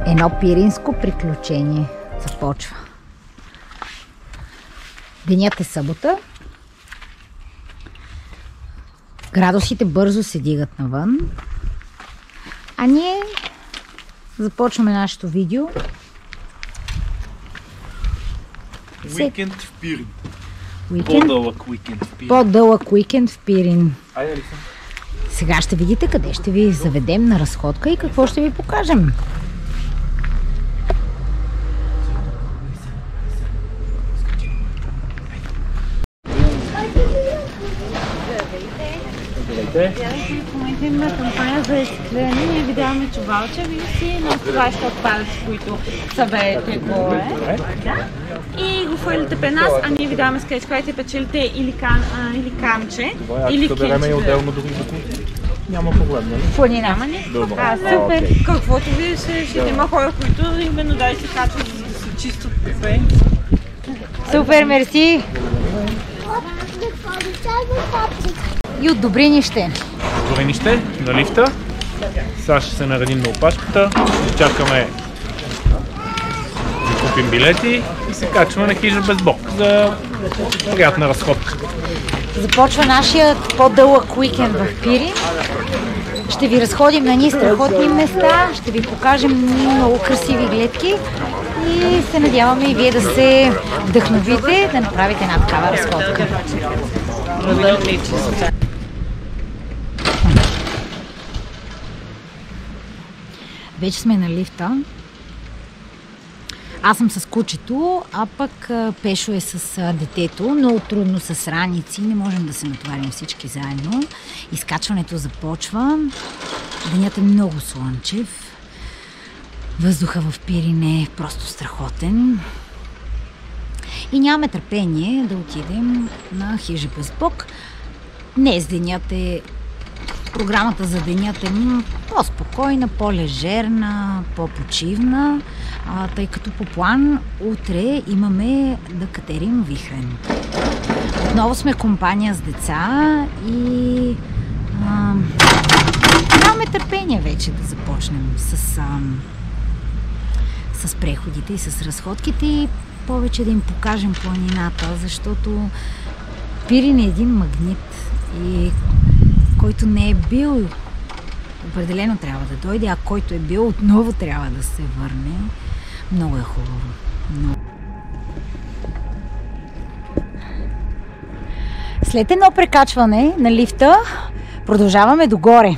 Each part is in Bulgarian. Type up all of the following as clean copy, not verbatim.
Едно пиринско приключение започва. Денят е събота. Градусите бързо се дигат навън. А ние започваме нашето видео. Уикенд в Пирин. По-дълъг уикенд в Пирин. Айде ли съм? Сега ще видите къде ще ви заведем на разходка и какво ще ви покажем. В момента има кампания за рециклиране. Ние ви даваме чувалча, вие си носите вашите отпадъци, които съберете горе. И го хвърлите при нас, а ние ви даваме скетч, където печелите или камче, или кинче. Съберем и отделно други бутилки. Няма проблем, нали? Планина. Супер! Okay. Каквото ви се решите, има хора, които именно да се качват, за да се чистят добре. Супер, мерси! И от Добринище. Добринище, на лифта. Сега ще се наредим на опашката. Ще чакаме да купим билети и се качваме на хижа без бок за приятна разходка. Започва нашият по-дълъг уикенд в Пирин. Ще ви разходим на ни страхотни места, ще ви покажем много красиви гледки и се надяваме и вие да се вдъхновите да направите една такава разходка. Вече сме на лифта. Аз съм с кучето, а пък Пешо е с детето. Много трудно с раници, не можем да се натоварим всички заедно. Изкачването започва. Денят е много слънчев. Въздуха в Пирин е просто страхотен. И нямаме търпение да отидем на хижа без бок. Днес денят е... Програмата за денят е по-спокойна, по-лежерна, по-почивна, тъй като по план утре имаме да катерим Вихрен. Отново сме компания с деца и нямаме търпение вече да започнем с преходите и с разходките и повече да им покажем планината, защото Пирин е един магнит и който не е бил, определено трябва да дойде, а който е бил, отново трябва да се върне. Много е хубаво. Много. След едно прекачване на лифта продължаваме догоре.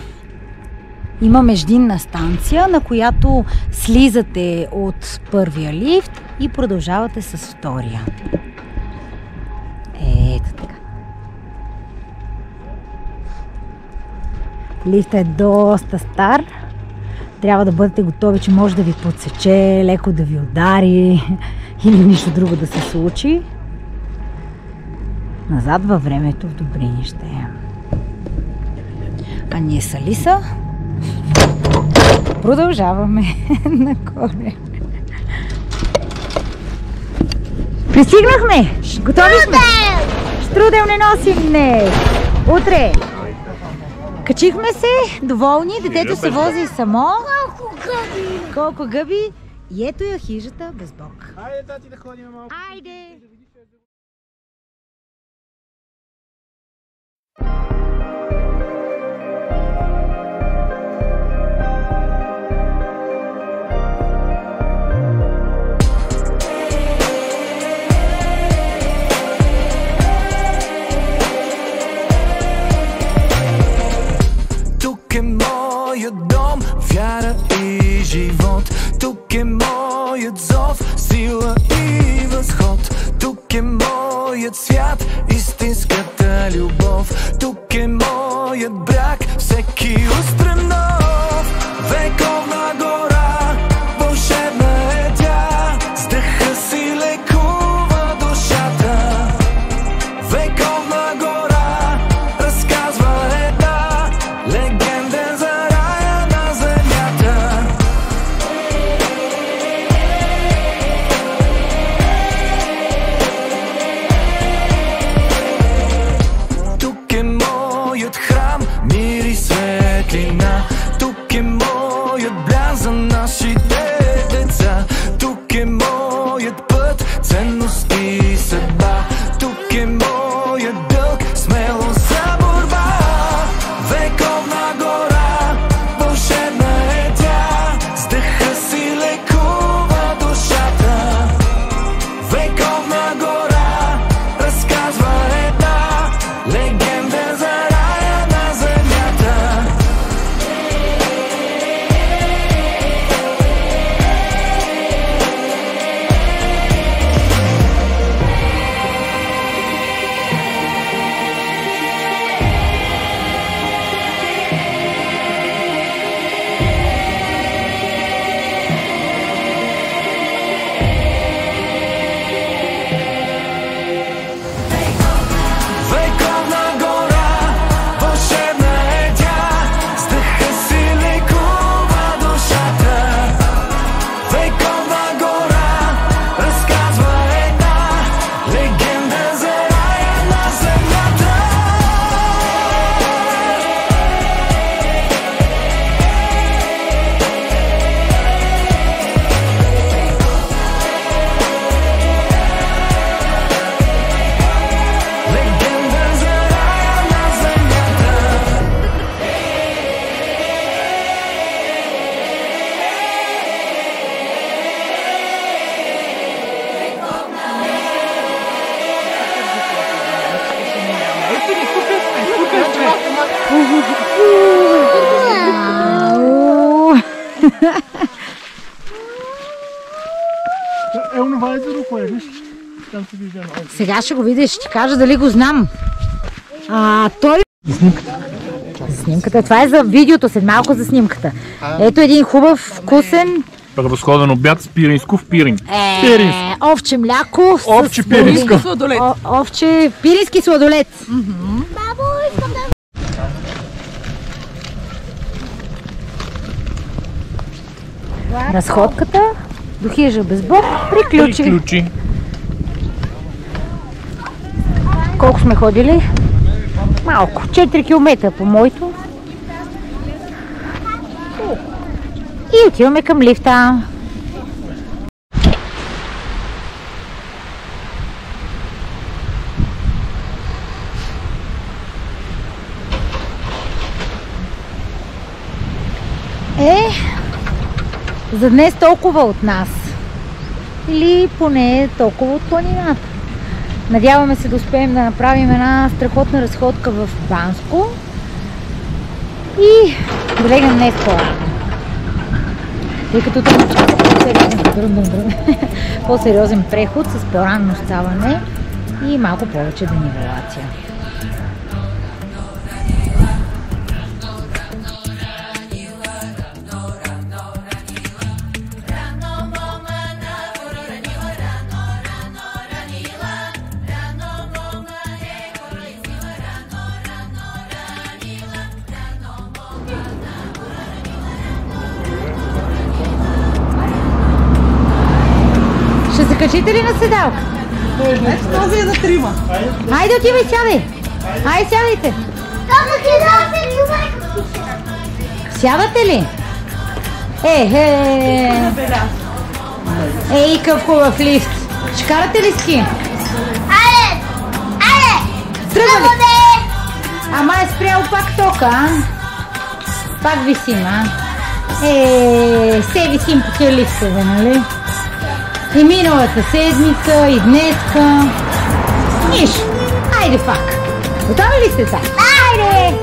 Има междинна станция, на която слизате от първия лифт и продължавате с втория. Ето така. Лифтът е доста стар. Трябва да бъдете готови, че може да ви подсече, леко да ви удари или нищо друго да се случи. Назад във времето в Добринище. А ние с Алиса продължаваме нагоре. Пристигнахме! Готови сме? Штрудел не носим днес! Утре! Качихме се, доволни, детето се вози само. Колко гъби! И ето я хижата без бок. Айде, тати, да ходим малко. Айде! Дом, вяра и живот. Тук е моят зов, сила и възход. Тук е моят свят, истинската любов. Тук е моят бряг, всеки устрем нов. Вековна гора, вълшебна е тя, с дъха си лекува душата. Вековна гора, разказва една легенда за светлина. Тук е моят блян за нашите това езеро, кое виж? Там се вижда. Сега ще го видиш, ще ти кажа дали го знам. Той... За снимката. Това е за видеото, след малко за снимката. Ето един хубав, вкусен... Превъзходен обяд с пиринско в Пирин. Овче мляко с... Овче пиринско. Овче пирински сладолет. Бабо, искам да... Разходката до хижа без Бог приключи. Колко сме ходили? Малко. 4 км по моето. И отиваме към лифта. За днес толкова от нас. Или поне толкова от планината. Надяваме се да успеем да направим една страхотна разходка в Банско и да легнем днес по-рано. Тъй като по-сериозен преход с по-ранно ставане и малко повече денивелация. Ще се качите ли на седалка? Този е на трима. Хайде, отивай, сядай. Хайде, сядайте. Сядате ли? Ей, къв хубав лифт. Ще карате ли ски? Айде! Тръгва ли? Ама е спрял пак тока, а? Пак висим, а? Се висим по тия лифтове, нали? И миналата седмица, и днеска. Нищо. Айде пак. Готови ли сте са? Айде!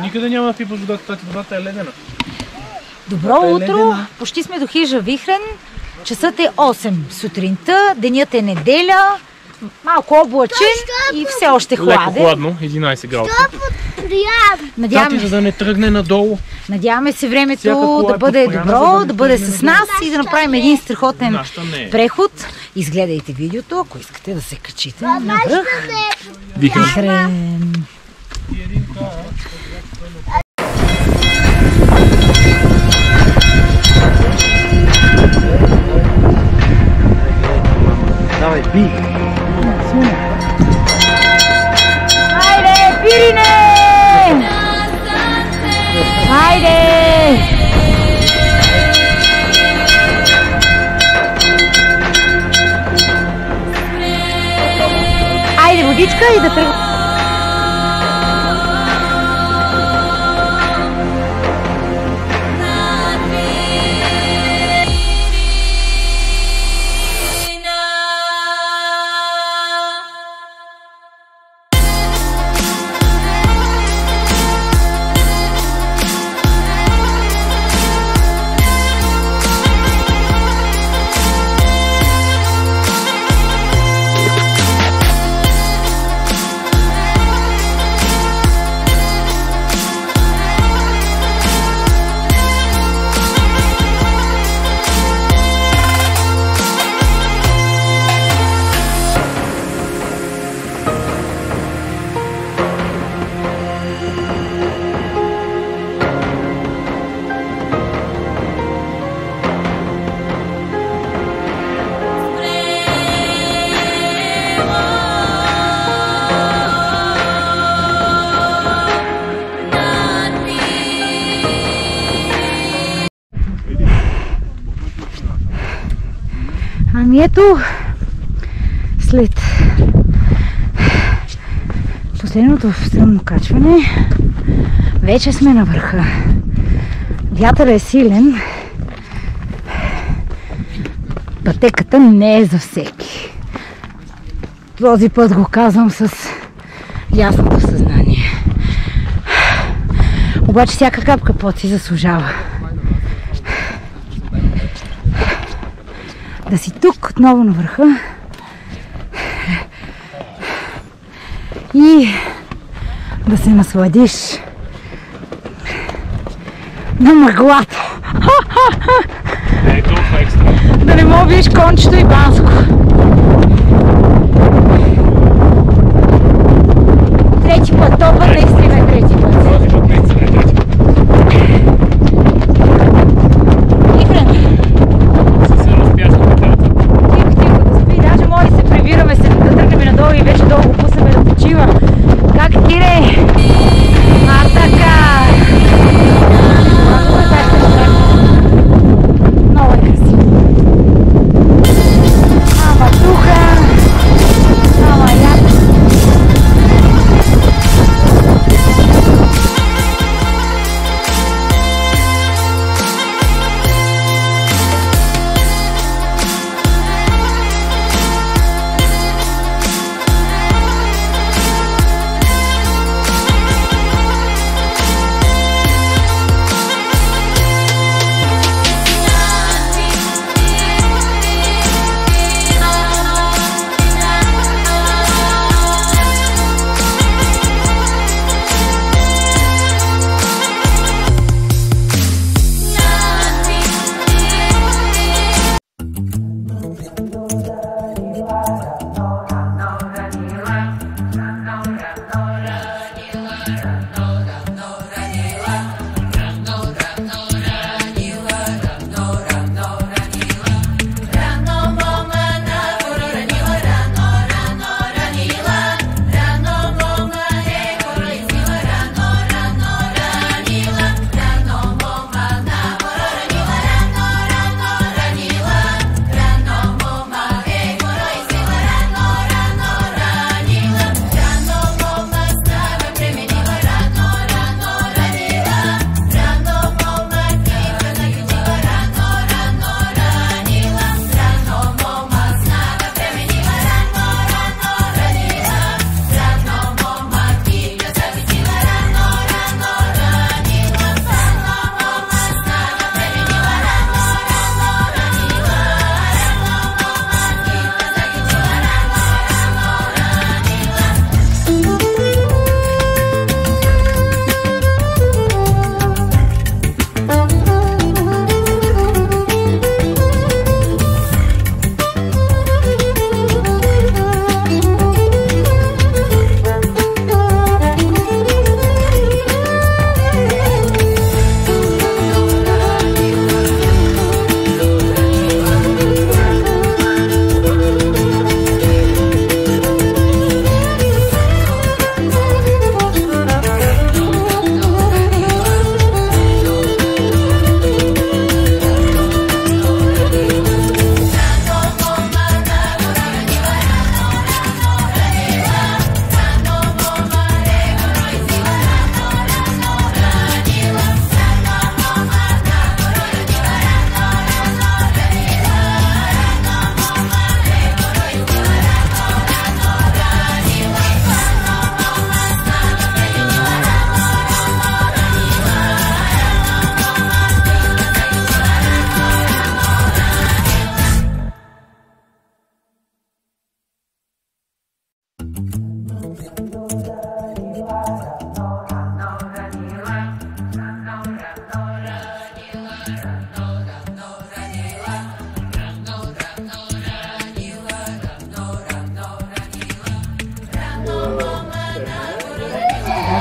Никъде няма да пипаш водата, тази водата е ледена. Добро утро! Почти сме до хижа Вихрен. Часът е 8 сутринта, денят е неделя, малко облачен и все още хладен. Леко хладно, 11 градуса. Надяваме, за да не тръгне надолу. Надяваме се времето да бъде добро, да бъде с нас и да направим един страхотен преход. Изгледайте видеото, ако искате да се качите на връх Вихрен. Хайде, Пирине! Хайде! Айде, водичка и да тръгваме. Ами ето, след последното стръмно качване, вече сме на върха. Вятърът е силен. Пътеката не е за всеки. Този път го казвам с ясното съзнание. Обаче всяка капка пот си заслужава. Да си тук отново на върха и да се насладиш на мъглата. Не е толкова екстра. Да не мога видиш кончето и Банско. Трети път, този път наистина е трети път. Този път наистина е трети път. Може да се прибираме, да тръгнем надолу и вече долу го пуснем да почива. Как, Кире? А така! Много е красиво. Ама духа, ама ята.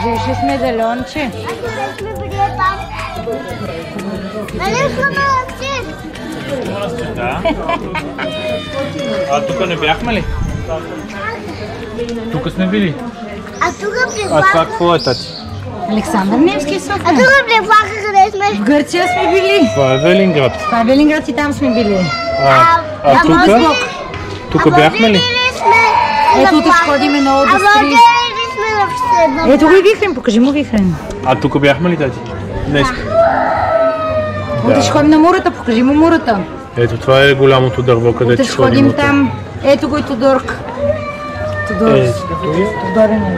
Кажеш ли сме Далонче? Сме били там. Нали сме малъци? Да. А тук не бяхме ли? Тук сме били. А тук при А това влака. какво е, тати? Александър Невски А София. тук при влака къде сме? В Гърция сме били. Това е Велинград. Това е Велинград и там сме били. А тук? Блок. Тук бяхме ли? Ето тук ходиме на А Одо водили Стрит. сме в Седна. Ето го и Вихрен, покажи му Вихрен. А тук бяхме ли, тати? Днес. Утре ще ходим на Мурата, покажи му Мурата. Ето това е голямото дърво, където Утре ще ще ходим. ходим там. Ето го и Тодорка. Тодорен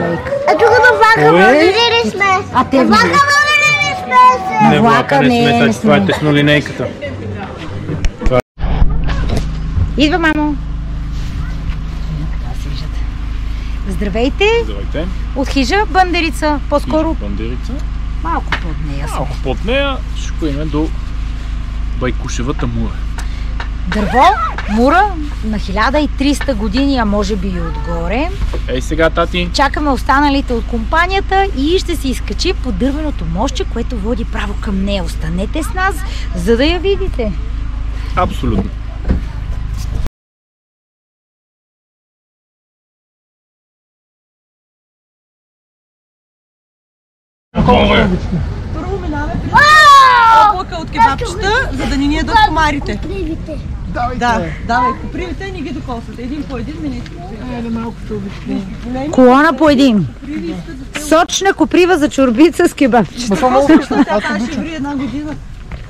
лейк. А тук на влака Кое? водили сме. А те На влака влизат. водили сме се. Не, влака не сме, не тати, това е сме. теснолинейката. Идва, мамо. Здравейте. Здравейте. От хижа Бандерица. По-скоро Бандерица. малко под нея сме. Малко под нея ще ходим до Байкушевата мура. Дърво, Мура на 1300 години, а може би и отгоре. Ей сега, тати. Чакаме останалите от компанията и ще се изкачи по дървеното мостче, което води право към нея. Останете с нас, за да я видите. Абсолютно. Първо минаваме през облака от кебапчета, за да ни ни ядат комарите. Привите. Да, давай копривите, ни ги докосват. Един по един минете. Колона по един. Сочна коприва за чорбица с кебапчета. Тя тази ще ври една година.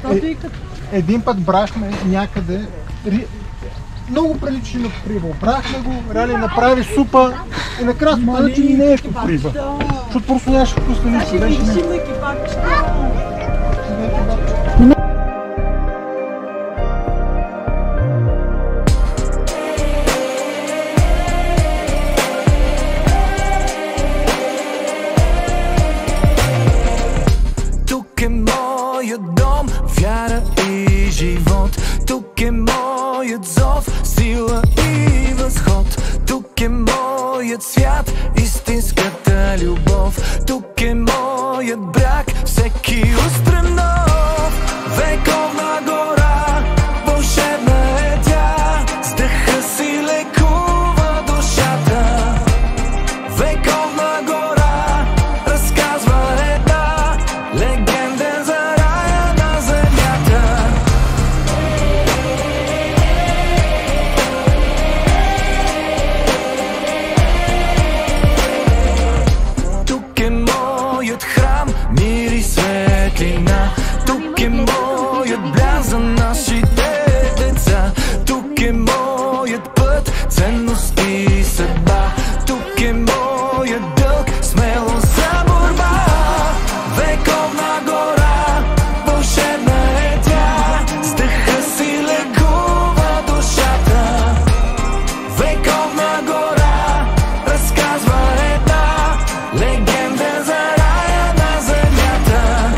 Тото и като... Един път брахме някъде, много приличи на коприва. Брахме го, реали направи супа и накрая стана, че не е коприва. Защото просто нямаше вкусна нищо. Ще ги шимна кебапчета. Тук е моят дом, вяра и живот. Тук е моят зов, сила и възход. Тук е моят свят, истинската любов. Тук е моят бряг, всеки устрем нов. Вековна гора, вълшебна е тя, с дъха си лекува душата. Вековна гора, разказва една легенда за рая на земята. Тук е моят храм, мир и светлина. Тук е моят блян за нашите деца. Тук е моят път, ценност и съдба. Тук е моят дълг, смелост за борба. Вековна гора, вълшебна е тя, с дъха си лекува душата. Вековна гора, разказва една легенда за рая на земята.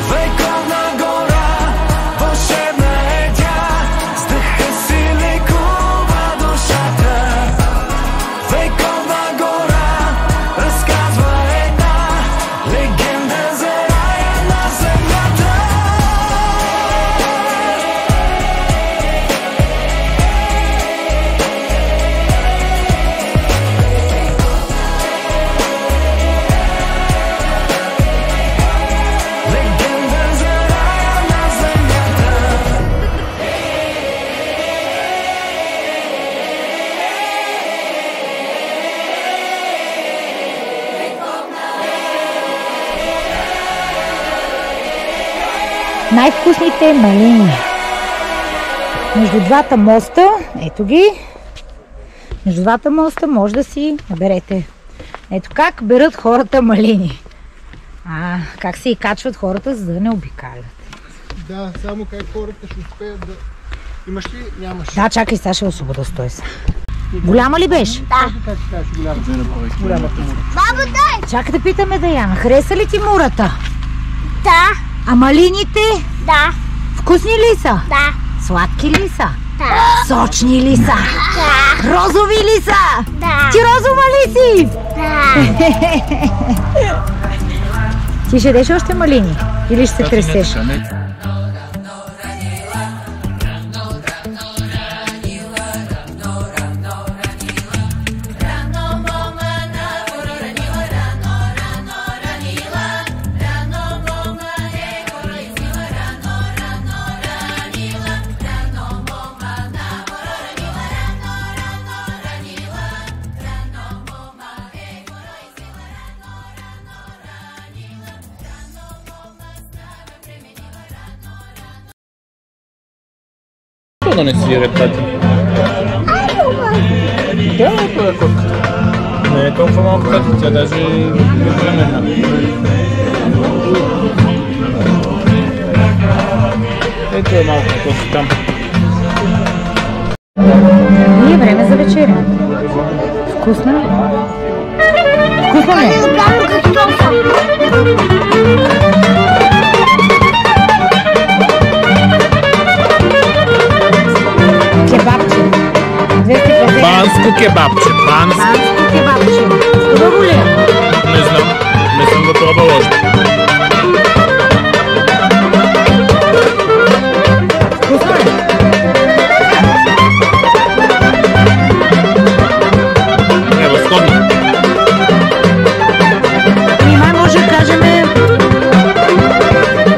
Вековна гора, вълшебна е тя, с дъха си лекува душата. Вековна гора, разказва една легенда за рая на земята. Легенда за рая на земята. Най-вкусните малини. Между двата моста, ето ги, между двата моста може да си наберете. Ето как берат хората малини. Как се и качват хората, за да не обикалят. Да, само как хората ще успеят да... Имаш ли? Нямаш. Да, чакай, сега ще освобода, стой се. Голяма ли беше? Да. Как ще кажеш голямата мура? Бабо, дай! Чакай да питаме Даяна. Хареса ли ти мурата? Да. А малините? Да. Вкусни ли са? Да. Сладки ли са? Да. Сочни ли са? Да. Розови ли са? Да. Ти розова ли си? Да. Ти ще деш още малини? Или ще се тресеш? Да не свирят, тати. Тя е това котка. Не е толкова малко, тати, тя даже е временна. Ето е малко коси там. И е време за вечеря. Вкусна ли? Вкусна ли? Кебабче. Банско кебабче. Банско кебабче. Хубаво ли е? Не знам. Не съм го пробвал още. Вкусно ли? Превъзходно. И май може да кажем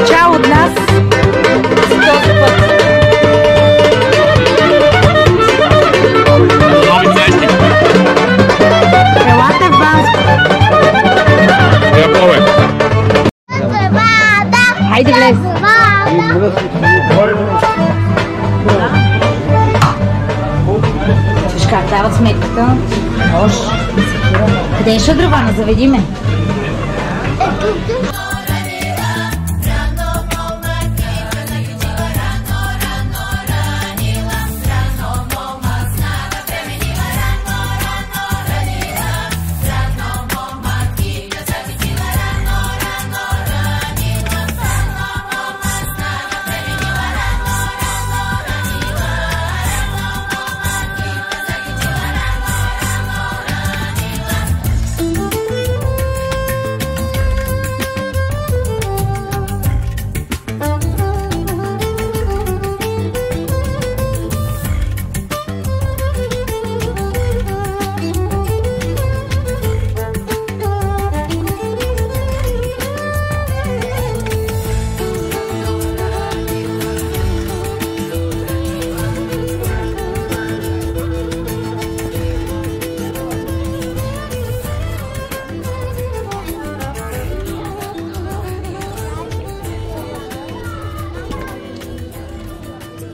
чао от нас за този път. Нови срещи. Елате в Банско. Я пробвай. Хайде влез. Виж как дават сметката. Къде е шадрована? Заведи ме. Тук.